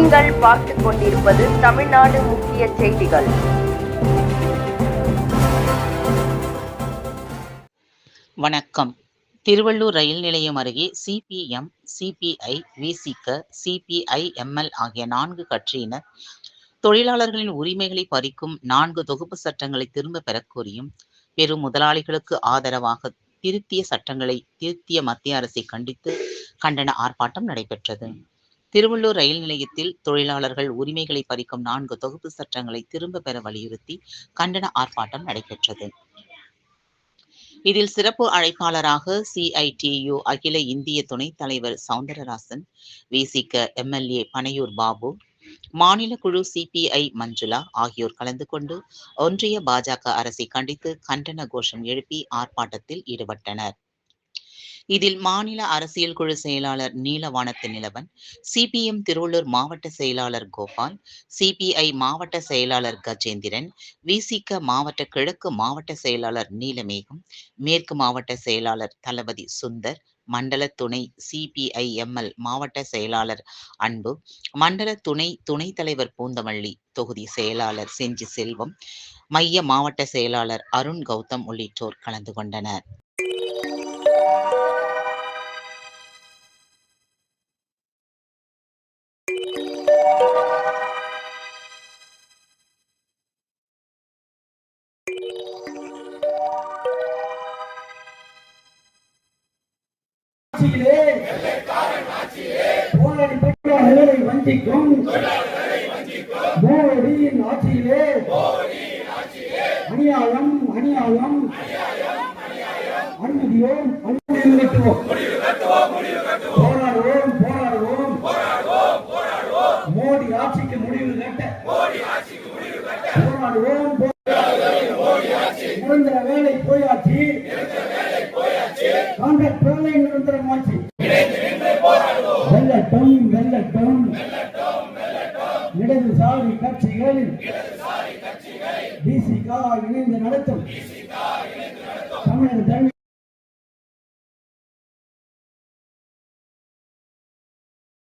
நீங்கள் பார்த்துக் கொண்டிருப்பது தமிழ்நாடு முக்கிய செய்திகள். வணக்கம். திருவள்ளூர் ரயில் நிலையம் அருகே சிபிஎம், சிபிஐ, விசிக, சிபிஐ-எம்எல் ஆகிய 4 கட்சியினர் தொழிலாளர்களின் உரிமைகளை பறிக்கும் 4 தொகுப்பு சட்டங்களை திரும்பப் பெறக் கோரியும், பெரும் முதலாளிகளுக்கு ஆதரவாக திருத்திய சட்டங்களை திருத்திய மத்திய அரசை கண்டித்து கண்டன ஆர்ப்பாட்டம் நடைபெற்றது. திருவள்ளூர் ரயில் நிலையத்தில் தொழிலாளர்கள் உரிமைகளை பறிக்கும் 4 தொகுப்பு சட்டங்களை திரும்பப் பெற வலியுறுத்தி கண்டன ஆர்ப்பாட்டம் நடைபெற்றது. இதில் சிறப்பு அழைப்பாளராக சிஐடியு அகில இந்திய துணைத் தலைவர் சவுந்தரராசன், விசிக எம்எல்ஏ பனையூர் பாபு, மாநில குழு சிபிஐ மஞ்சுளா ஆகியோர் கலந்து கொண்டு ஒன்றிய பாஜக அரசை கண்டித்து கண்டன கோஷம் எழுப்பி ஆர்ப்பாட்டத்தில் ஈடுபட்டனர். இதில் மாநில அரசியல் குழு செயலாளர் நீலவானத்து நிலவன், சிபிஎம் திருவள்ளூர் மாவட்ட செயலாளர் கோபால், சிபிஐ மாவட்ட செயலாளர் கஜேந்திரன், விசிக மாவட்ட கிழக்கு மாவட்ட செயலாளர் நீலமேகம், மேற்கு மாவட்ட செயலாளர் தளபதி சுந்தர், மண்டல துணை சிபிஐ-எம்எல் மாவட்ட செயலாளர் அன்பு, மண்டல துணைத் தலைவர் பூந்தமல்லி, தொகுதி செயலாளர் செஞ்சி செல்வம், மைய மாவட்ட செயலாளர் அருண் கௌதம் உள்ளிட்டோர் கலந்து கொண்டனர். போராடி தொழிலாளர்களை வஞ்சிக்கும் மோடியின் ஆட்சியிலே அநியாயம் அனுமதியோம் முடிவு கட்டுவோம். போராடுவோம் மோடி ஆட்சிக்கு முடிவு கட்ட போராடுவோம். நிரந்தர வேலை போயாச்சு, கான்ட்ராக்ட் வேலை நிரந்தரமாச்சு. வெல்லட்டும் இடதுசாரி கட்சிகளில் விசிக இணைந்து நடத்தும் தமிழக